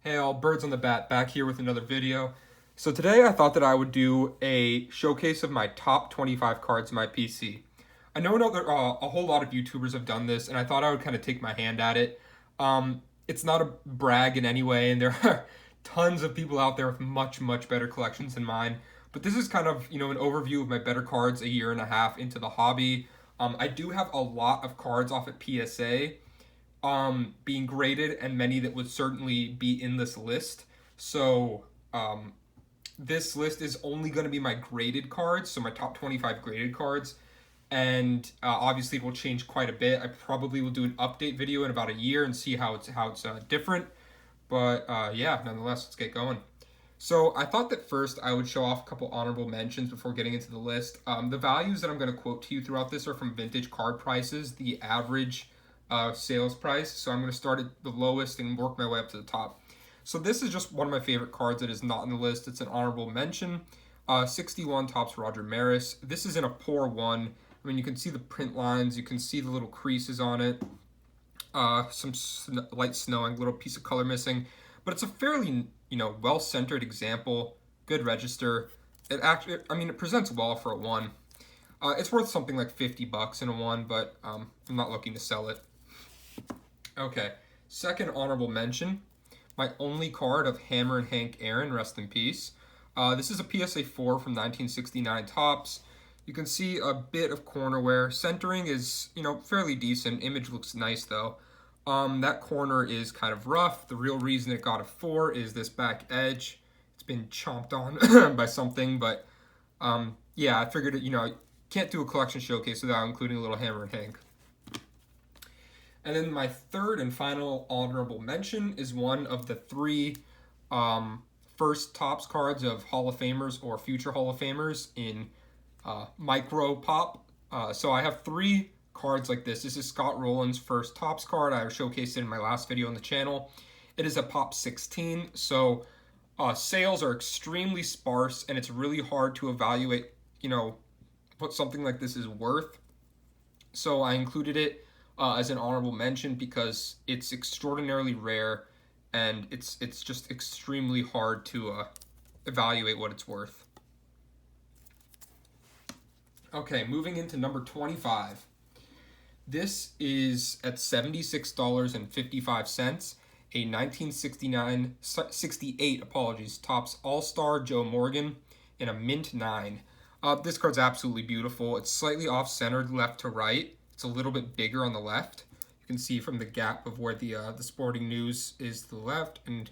Hey all, Birds on the Bat back here with another video. So today I thought that I would do a showcase of my top 25 cards in my PC. I know a whole lot of YouTubers have done this, and I thought I would kind of take my hand at it. It's not a brag in any way, and there are tons of people out there with much better collections than mine. But this is kind of, an overview of my better cards a year and a half into the hobby. I do have a lot of cards off at PSA being graded, and many that would certainly be in this list. So this list is only going to be my graded cards, so my top 25 graded cards. And obviously it will change quite a bit. I probably will do an update video in about a year and see how it's different. But yeah, nonetheless, let's get going. So I thought that first I would show off a couple honorable mentions before getting into the list. The values that I'm going to quote to you throughout this are from vintage card prices, the average sales price. So I'm going to start at the lowest and work my way up to the top. So this is just one of my favorite cards that is not in the list. It's an honorable mention. 61 Topps Roger Maris. This is in a poor one. I mean, you can see the print lines. You can see the little creases on it. Some light snowing, little piece of color missing. But it's a fairly, well-centered example. Good register. It presents well for a one. It's worth something like $50 in a one, but I'm not looking to sell it. Okay, second honorable mention. My only card of Hammer and Hank Aaron, rest in peace. This is a PSA 4 from 1969 Topps. You can see a bit of corner wear. Centering is, fairly decent. Image looks nice, though. That corner is kind of rough. The real reason it got a 4 is this back edge. It's been chomped on by something, but yeah, I figured it, can't do a collection showcase without including a little Hammer and Hank. And then my third and final honorable mention is one of the three first Topps cards of Hall of Famers or future Hall of Famers in micro pop. So I have three cards like this. This is Scott Rowland's first Topps card. I showcased it in my last video on the channel. It is a pop 16, so sales are extremely sparse, and it's really hard to evaluate, what something like this is worth. So I included it as an honorable mention because it's extraordinarily rare, and it's just extremely hard to evaluate what it's worth. Okay, moving into number 25. This is at $76.55, a 1968 Topps All-Star Joe Morgan in a mint 9. This card's absolutely beautiful. It's slightly off-centered left to right. It's a little bit bigger on the left. You can see from the gap of where the Sporting News is to the left and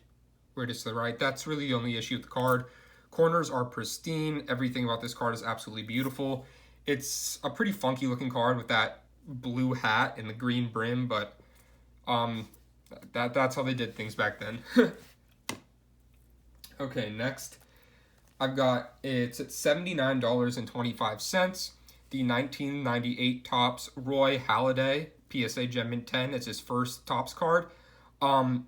where it is to the right. That's really the only issue with the card. Corners are pristine. Everything about this card is absolutely beautiful. It's a pretty funky looking card with that blue hat and the green brim, but that's how they did things back then. Okay, next it's at $79.25. The 1998 Topps Roy Halliday PSA Gem Mint 10. It's his first Topps card.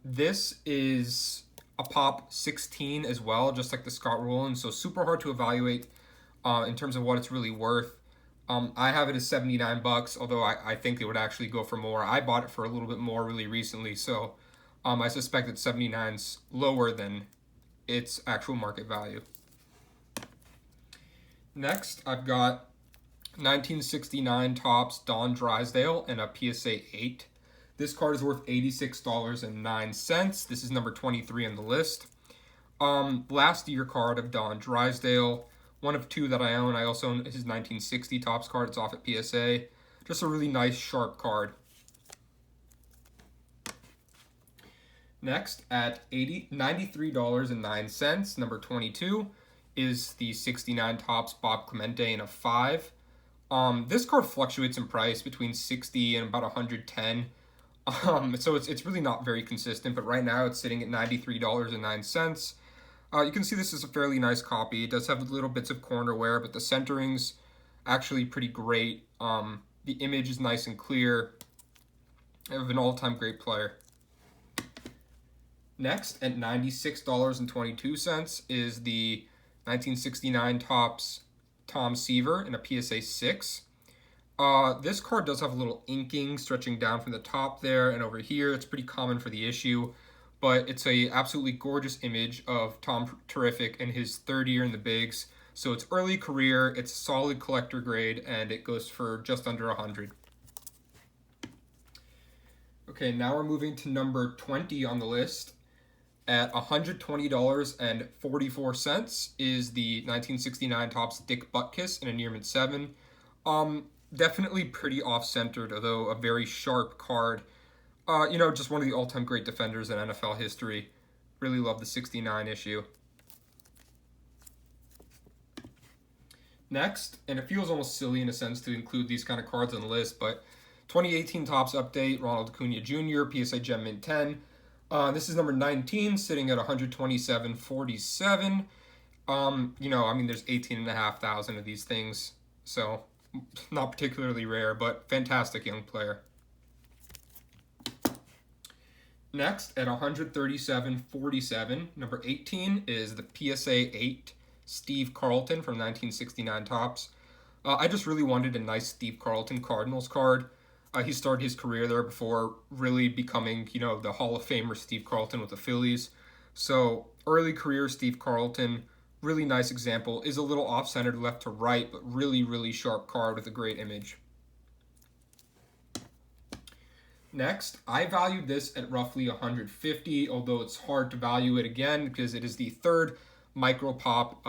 This is a pop 16 as well, just like the Scott Rowland, so super hard to evaluate in terms of what it's really worth. I have it as $79, although I think it would actually go for more. I bought it for a little bit more really recently, so I suspect that 79's lower than its actual market value. Next, I've got 1969 Topps Don Drysdale and a PSA 8. This card is worth $86.09. This is number 23 on the list. Last year card of Don Drysdale. One of two that I own. I also own his 1960 Topps card. It's off at PSA. Just a really nice, sharp card. Next, at $93.09, number 22, is the 69 Topps Bob Clemente in a 5. This card fluctuates in price between 60 and about 110. So it's really not very consistent, but right now it's sitting at $93.09. You can see this is a fairly nice copy. It does have little bits of corner wear, but the centering's actually pretty great. The image is nice and clear. I have an all-time great player. Next, at $96.22, is the 1969 Topps Tom Seaver in a PSA 6. This card does have a little inking stretching down from the top there and over here. It's pretty common for the issue, but it's a absolutely gorgeous image of Tom Terrific in his third year in the bigs. So it's early career, it's solid collector grade, and it goes for just under 100. Okay, now we're moving to number 20 on the list. At $120.44 is the 1969 Topps Dick Butkus in a Nearmint 7. Definitely pretty off-centered, although a very sharp card. Just one of the all-time great defenders in NFL history. Really love the 69 issue. Next, and it feels almost silly in a sense to include these kind of cards on the list, but 2018 Topps Update, Ronny Cuny Jr., PSA Gem Mint 10. This is number 19, sitting at $127.47. There's 18,500 of these things, so not particularly rare, but fantastic young player. Next, at $137.47, number 18 is the PSA 8 Steve Carlton from 1969 Topps. I just really wanted a nice Steve Carlton Cardinals card. He started his career there before really becoming, the Hall of Famer Steve Carlton with the Phillies. So early career Steve Carlton, really nice example. Is a little off-centered left to right, but really, really sharp card with a great image. Next, I valued this at roughly $150, although it's hard to value it again because it is the third Micro Pop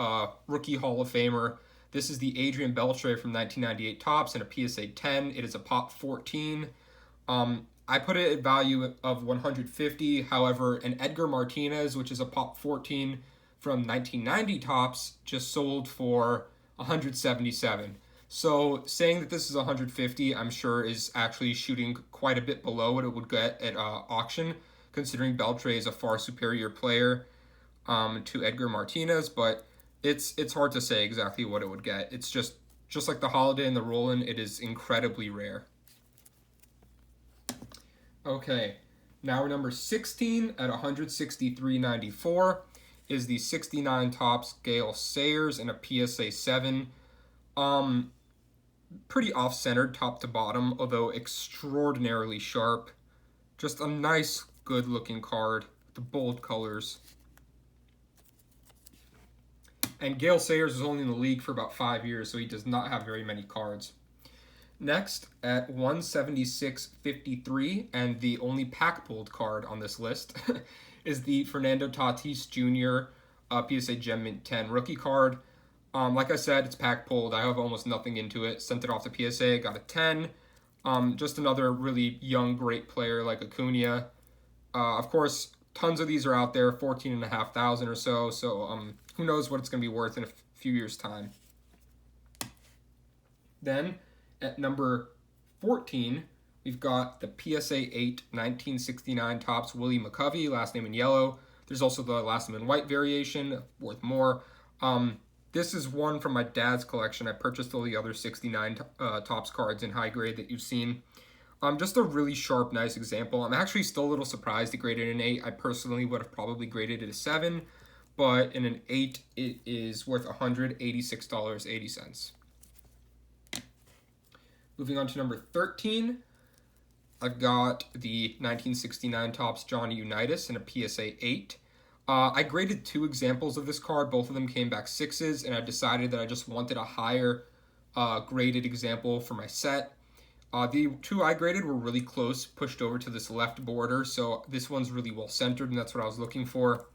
Rookie Hall of Famer. This is the Adrian Beltre from 1998 Topps and a PSA 10. It is a Pop 14. I put it at value of $150. However, an Edgar Martinez, which is a Pop 14 from 1990 Topps, just sold for $177. So saying that this is $150, I'm sure is actually shooting quite a bit below what it would get at auction, considering Beltre is a far superior player to Edgar Martinez, but it's hard to say exactly what it would get. It's just like the Halliday and the Roland, it is incredibly rare. Okay, now number 16 at $163.94 is the 69 Topps Gale Sayers in a PSA 7. Pretty off-centered top to bottom, although extraordinarily sharp. Just a nice, good-looking card. The bold colors. And Gale Sayers is only in the league for about 5 years, so he does not have very many cards. Next, at $176.53, and the only pack-pulled card on this list, is the Fernando Tatis Jr. PSA Gem Mint 10 rookie card. Like I said, it's pack-pulled. I have almost nothing into it. Sent it off to PSA, got a 10. Just another really young, great player like Acuna. Of course, tons of these are out there, 14,500 or so. So who knows what it's going to be worth in a few years' time. Then, at number 14, we've got the PSA 8 1969 Topps Willie McCovey, last name in yellow. There's also the last name in white variation, worth more. This is one from my dad's collection. I purchased all the other 69 Topps cards in high grade that you've seen. Just a really sharp, nice example. I'm actually still a little surprised it graded an 8. I personally would have probably graded it a 7, but in an 8, it is worth $186.80. Moving on to number 13, I've got the 1969 Topps Johnny Unitas in a PSA 8. I graded 2 examples of this card. Both of them came back 6s, and I decided that I just wanted a higher graded example for my set. The 2 I graded were really close, pushed over to this left border, so this one's really well centered, and that's what I was looking for.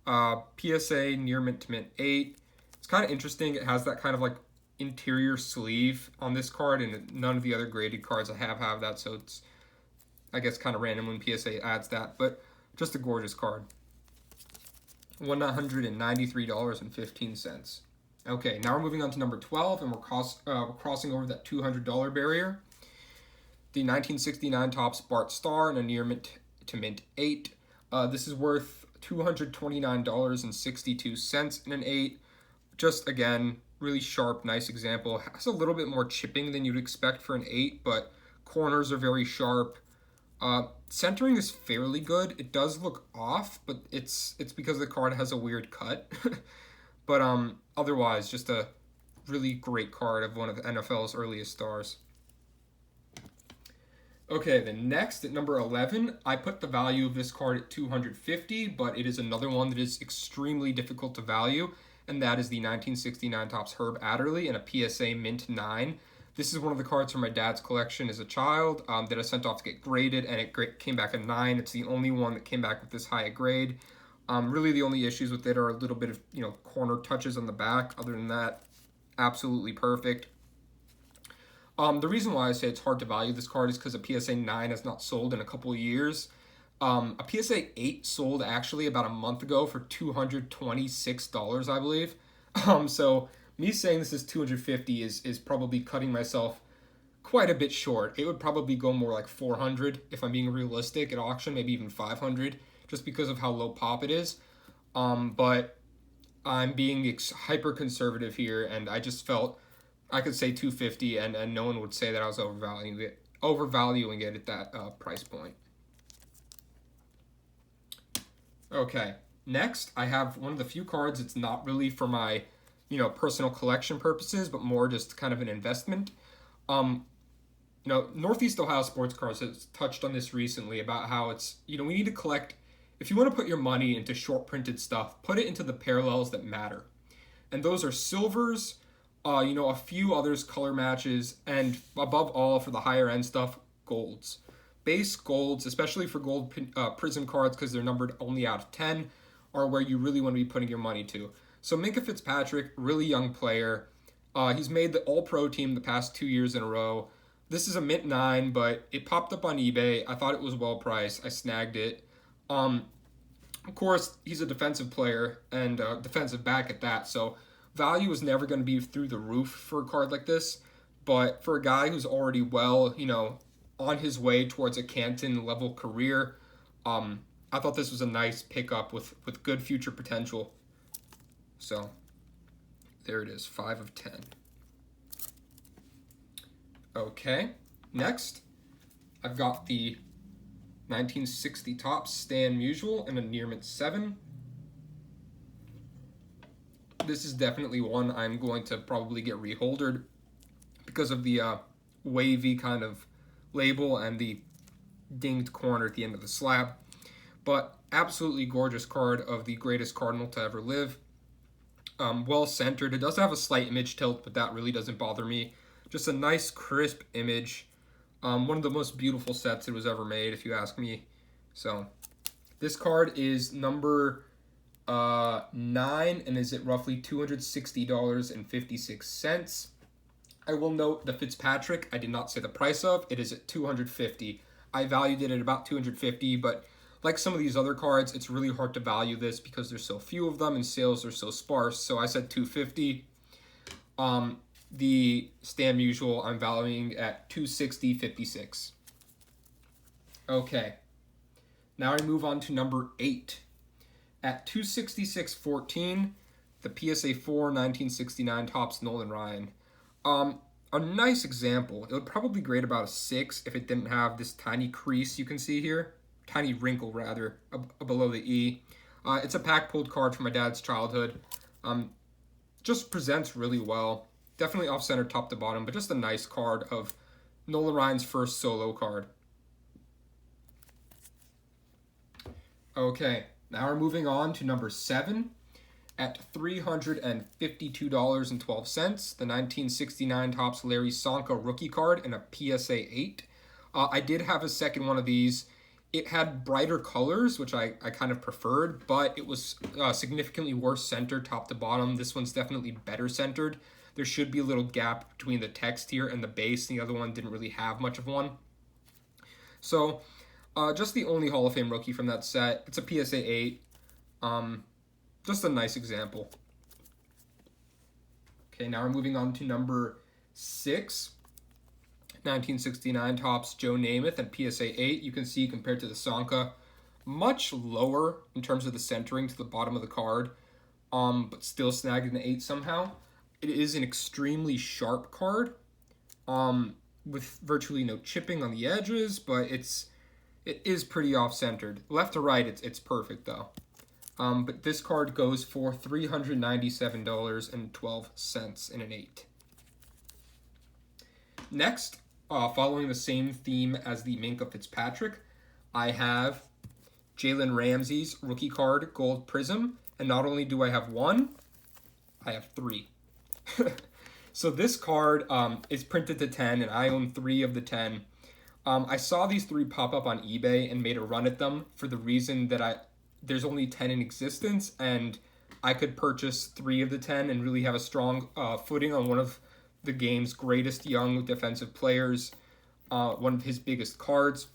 PSA Near Mint to Mint 8. It's kind of interesting. It has that kind of like interior sleeve on this card, and none of the other graded cards I have that, so it's, I guess, kind of random when PSA adds that, but just a gorgeous card. $193.15. Okay, now we're moving on to number 12, and we're crossing over that $200 barrier. The 1969 Topspart Star and a Near Mint to Mint 8. This is worth $229.62 in an 8. Just, again, really sharp, nice example. Has a little bit more chipping than you'd expect for an 8, but corners are very sharp. Centering is fairly good. It does look off, but it's because the card has a weird cut. But otherwise, just a really great card of one of the NFL's earliest stars. Okay, then next at number 11, I put the value of this card at 250, but it is another one that is extremely difficult to value, and that is the 1969 Topps Herb Adderley in a PSA Mint 9. This is one of the cards from my dad's collection as a child that I sent off to get graded, and it came back a 9. It's the only one that came back with this high a grade. Really, the only issues with it are a little bit of corner touches on the back. Other than that, absolutely perfect. The reason why I say it's hard to value this card is because a PSA 9 has not sold in a couple of years. A PSA 8 sold actually about a month ago for $226, I believe. So me saying this is 250 is probably cutting myself quite a bit short. It would probably go more like 400 if I'm being realistic at auction, maybe even 500, just because of how low pop it is. But I'm being hyper conservative here, and I just felt I could say 250, and no one would say that I was overvaluing it at that price point. Okay, next I have one of the few cards. It's not really for my, personal collection purposes, but more just kind of an investment. Northeast Ohio Sports Cards has touched on this recently about how it's, we need to collect. If you want to put your money into short printed stuff, put it into the parallels that matter, and those are silvers. A few others, color matches, and above all, for the higher end stuff, golds. Base golds, especially for gold prism cards because they're numbered only out of 10, are where you really want to be putting your money to. So Minkah Fitzpatrick, really young player. He's made the All-Pro team the past 2 years in a row. This is a Mint 9, but it popped up on eBay. I thought it was well priced. I snagged it. Of course, he's a defensive player and defensive back at that, so value is never going to be through the roof for a card like this, but for a guy who's already well, on his way towards a Canton level career, I thought this was a nice pickup with good future potential. So there it is, 5 of 10. Okay, next I've got the 1960 Topps Stan Musial in a near mint 7. This is definitely one I'm going to probably get reholdered because of the wavy kind of label and the dinged corner at the end of the slab. But absolutely gorgeous card of the greatest Cardinal to ever live. Well centered. It does have a slight image tilt, but that really doesn't bother me. Just a nice crisp image. One of the most beautiful sets that was ever made, if you ask me. So this card is number 9 and is at roughly $260.56. I will note the Fitzpatrick I did not say the price of. It is at $250. I valued it at about $250, but like some of these other cards, it's really hard to value this because there's so few of them and sales are so sparse. So I said $250. The Stan Musial I'm valuing at $260.56. Okay. Now I move on to number 8. At $266.14, the PSA 4 1969 Topps Nolan Ryan. A nice example. It would probably grade about a 6 if it didn't have this tiny crease you can see here. Tiny wrinkle, rather, below the E. It's a pack-pulled card from my dad's childhood. Just presents really well. Definitely off-center top to bottom, but just a nice card of Nolan Ryan's first solo card. Okay. Now we're moving on to number 7 at $352.12. The 1969 Topps Larry Sancho rookie card in a PSA 8. I did have a second one of these. It had brighter colors, which I kind of preferred, but it was significantly worse centered top to bottom. This one's definitely better centered. There should be a little gap between the text here and the base. The other one didn't really have much of one. So just the only Hall of Fame rookie from that set. It's a PSA 8. Just a nice example. Okay, now we're moving on to number 6. 1969 Topps Joe Namath and PSA 8. You can see compared to the Sanka, much lower in terms of the centering to the bottom of the card, but still snagged an 8 somehow. It is an extremely sharp card, with virtually no chipping on the edges, but it is pretty off-centered. Left to right, it's perfect though. But this card goes for $397.12 in an 8. Next, following the same theme as the Minkah Fitzpatrick, I have Jalen Ramsey's rookie card gold prism. And not only do I have one, I have three. So this card is printed to 10, and I own 3 of the 10. I saw these 3 pop up on eBay and made a run at them for the reason that there's only 10 in existence, and I could purchase 3 of the 10 and really have a strong footing on one of the game's greatest young defensive players, one of his biggest cards.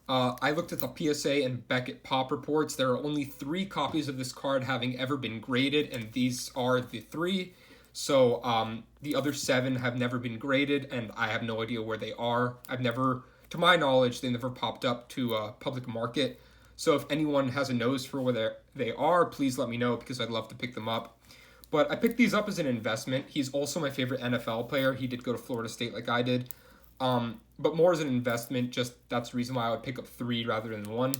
I looked at the PSA and Beckett Pop reports. There are only 3 copies of this card having ever been graded, and these are the 3. So the other 7 have never been graded, and I have no idea where they are. To my knowledge, they never popped up to public market. So if anyone has a nose for where they are, please let me know, because I'd love to pick them up. But I picked these up as an investment. He's also my favorite NFL player. He did go to Florida State like I did. But more as an investment, just that's the reason why I would pick up 3 rather than 1.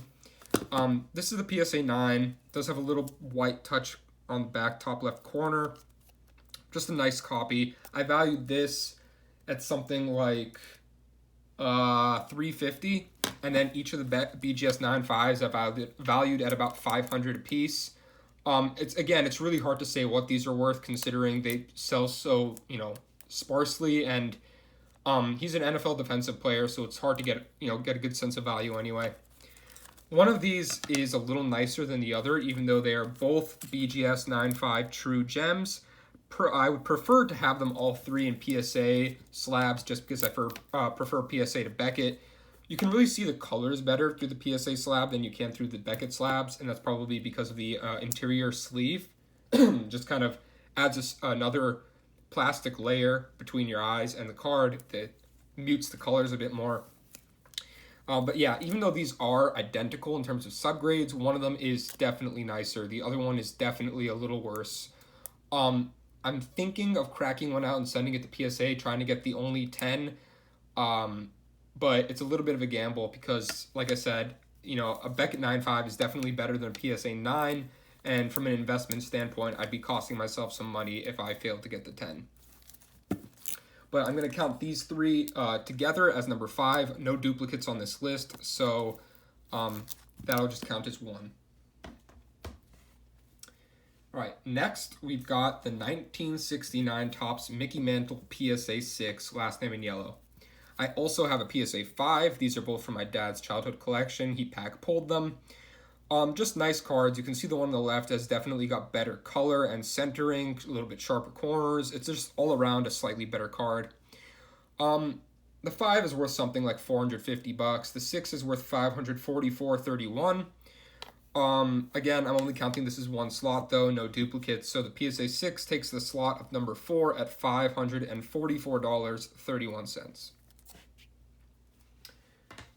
This is the PSA 9. It does have a little white touch on the back top left corner. Just a nice copy. I valued this at something like $350, and then each of the BGS 9.5s I valued at about $500 a piece. It's really hard to say what these are worth considering they sell so sparsely, and he's an NFL defensive player, so it's hard to get a good sense of value anyway. One of these is a little nicer than the other, even though they are both BGS 9.5 true gems. I would prefer to have them all 3 in PSA slabs, just because I prefer PSA to Beckett. You can really see the colors better through the PSA slab than you can through the Beckett slabs, and that's probably because of the interior sleeve. Just kind of adds another plastic layer between your eyes and the card that mutes the colors a bit more. But yeah, even though these are identical in terms of subgrades, one of them is definitely nicer. The other one is definitely a little worse. I'm thinking of cracking one out and sending it to PSA, trying to get the only 10. But it's a little bit of a gamble because, like I said, a Beckett 9.5 is definitely better than a PSA 9. And from an investment standpoint, I'd be costing myself some money if I failed to get the 10. But I'm going to count these 3 together as number 5. No duplicates on this list, so that'll just count as 1. All right, next we've got the 1969 Topps Mickey Mantle PSA 6, last name in yellow. I also have a PSA 5. These are both from my dad's childhood collection. He pack-pulled them. Just nice cards. You can see the one on the left has definitely got better color and centering, a little bit sharper corners. It's just all around a slightly better card. The 5 is worth something like $450. The 6 is worth $544.31. Again, I'm only counting this as 1 slot though, no duplicates. So the PSA 6 takes the slot of number 4 at $544.31.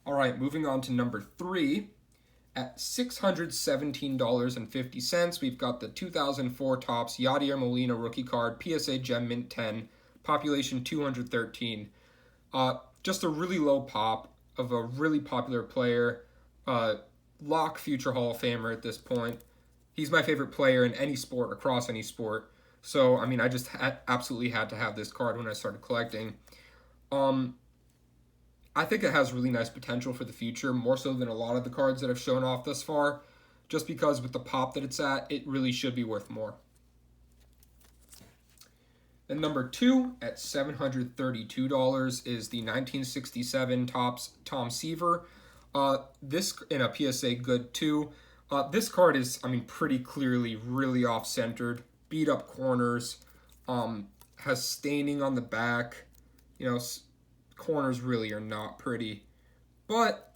All right, moving on to number 3. At $617.50, we've got the 2004 Topps Yadier Molina rookie card, PSA Gem Mint 10, population 213. Just a really low pop of a really popular player, lock future Hall of Famer at this point. He's my favorite player in any sport, across any sport. So, I just absolutely had to have this card when I started collecting. I think it has really nice potential for the future, more so than a lot of the cards that have shown off thus far, just because with the pop that it's at, it really should be worth more. Then number 2 at $732 is the 1967 Topps Tom Seaver. This in a PSA good too. This card is, pretty clearly really off-centered, beat up corners, has staining on the back, corners really are not pretty, but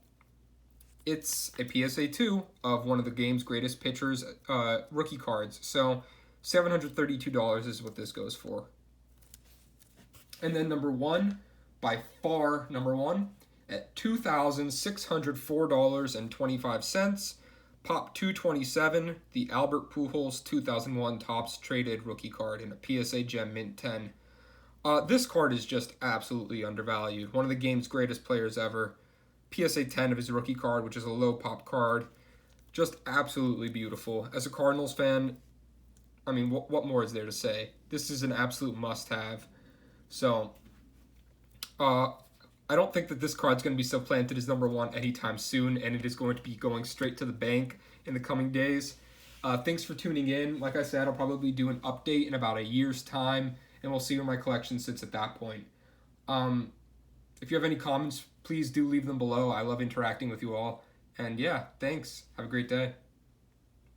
it's a PSA 2 of one of the game's greatest pitchers, rookie cards. So $732 is what this goes for. And then number 1, by far number 1, at $2,604.25, Pop 227, the Albert Pujols 2001 Topps Traded rookie card in a PSA Gem Mint 10. This card is just absolutely undervalued. One of the game's greatest players ever. PSA 10 of his rookie card, which is a low pop card. Just absolutely beautiful. As a Cardinals fan, what more is there to say? This is an absolute must-have. So, Uh, I don't think that this card's going to be supplanted as number one anytime soon, and it is going to be going straight to the bank in the coming days. Thanks for tuning in. Like I said, I'll probably do an update in about a year's time, and we'll see where my collection sits at that point. If you have any comments, please do leave them below. I love interacting with you all. And yeah, thanks. Have a great day.